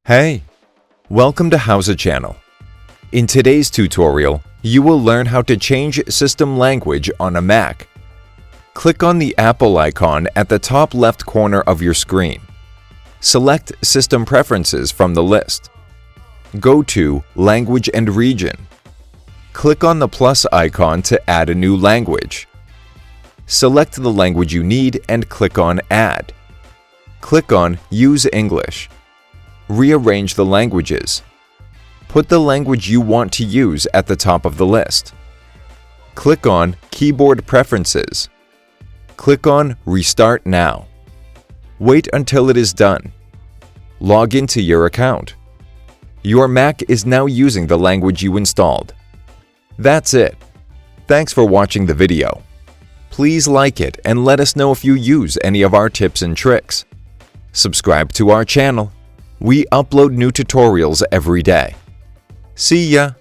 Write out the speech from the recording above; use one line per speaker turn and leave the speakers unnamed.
Hey, welcome to Howza channel. In today's tutorial, you will learn how to change system language on a Mac. Click on the Apple icon at the top left corner of your screen. Select System Preferences from the list. Go to Language and Region. Click on the plus icon to add a new language. Select the language you need and click on Add. Click on Use English. Rearrange the languages. Put the language you want to use at the top of the list. Click on Keyboard Preferences. Click on Restart Now. Wait until it is done. Log into your account. Your Mac is now using the language you installed. That's it. Thanks for watching the video. Please like it and let us know if you use any of our tips and tricks. Subscribe to our channel. We upload new tutorials every day. See ya!